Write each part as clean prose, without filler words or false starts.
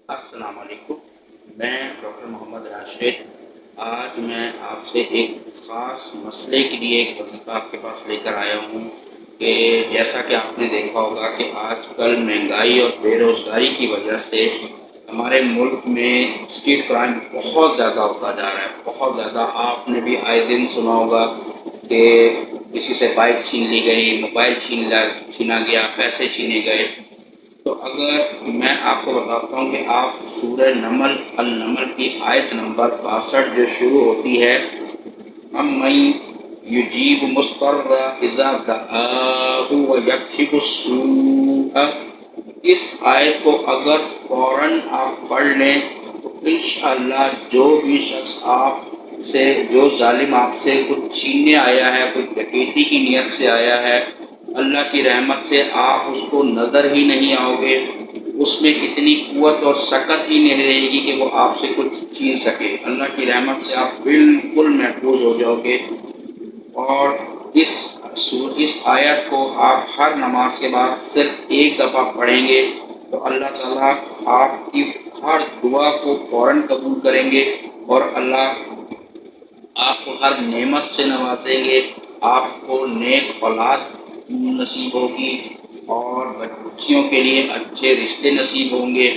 السلام علیکم، میں ڈاکٹر محمد راشد۔ آج میں آپ سے ایک خاص مسئلے کے لیے ایک وظیفہ آپ کے پاس لے کر آیا ہوں کہ جیسا کہ آپ نے دیکھا ہوگا کہ آج کل مہنگائی اور بے روزگاری کی وجہ سے ہمارے ملک میں اسٹریٹ کرائم بہت زیادہ ہوتا جا رہا ہے، بہت زیادہ۔ آپ نے بھی آئے دن سنا ہوگا کہ کسی سے بائک چھین لی گئی، موبائل چھینا گیا، پیسے چھینے گئے۔ تو اگر میں آپ کو بتاتا ہوں کہ آپ سورہ نمل النمل کی آیت نمبر 62 جو شروع ہوتی ہے، امن یجیب مضطر اذا دعاہ ویکشف السوء، اس آیت کو اگر فوراً آپ پڑھ لیں تو انشاءاللہ جو بھی شخص آپ سے، جو ظالم آپ سے کچھ چھیننے آیا ہے، کچھ ڈکیتی کی نیت سے آیا ہے، اللہ کی رحمت سے آپ اس کو نظر ہی نہیں آؤ گے، اس میں اتنی قوت اور سکت ہی نہیں رہے گی کہ وہ آپ سے کچھ چھین سکے۔ اللہ کی رحمت سے آپ بالکل محفوظ ہو جاؤ گے۔ اور اس آیت کو آپ ہر نماز کے بعد صرف ایک دفعہ پڑھیں گے تو اللہ تعالیٰ آپ کی ہر دعا کو فوراً قبول کریں گے، اور اللہ آپ کو ہر نعمت سے نوازیں گے۔ آپ کو نیک اولاد نصیب ہوگی، اور بچیوں کے لیے اچھے رشتے نصیب ہوں گے۔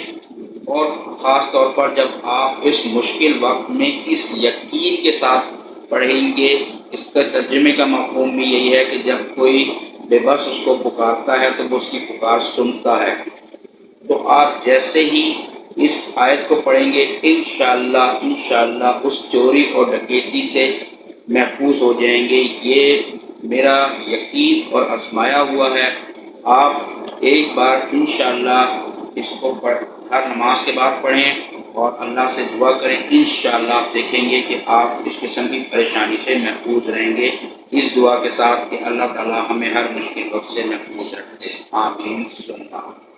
اور خاص طور پر جب آپ اس مشکل وقت میں اس یقین کے ساتھ پڑھیں گے، اس کا ترجمے کا مفہوم بھی یہی ہے کہ جب کوئی بے بس اس کو پکارتا ہے تو وہ اس کی پکار سنتا ہے۔ تو آپ جیسے ہی اس آیت کو پڑھیں گے انشاءاللہ اس چوری اور ڈکیتی سے محفوظ ہو جائیں گے۔ یہ میرا یقین اور آزمایا ہوا ہے۔ آپ ایک بار انشاءاللہ اس کو ہر نماز کے بعد پڑھیں اور اللہ سے دعا کریں، انشاءاللہ آپ دیکھیں گے کہ آپ اس قسم کی پریشانی سے محفوظ رہیں گے، اس دعا کے ساتھ کہ اللہ تعالی ہمیں ہر مشکل وقت سے محفوظ رکھے۔ آمین ثم آمین۔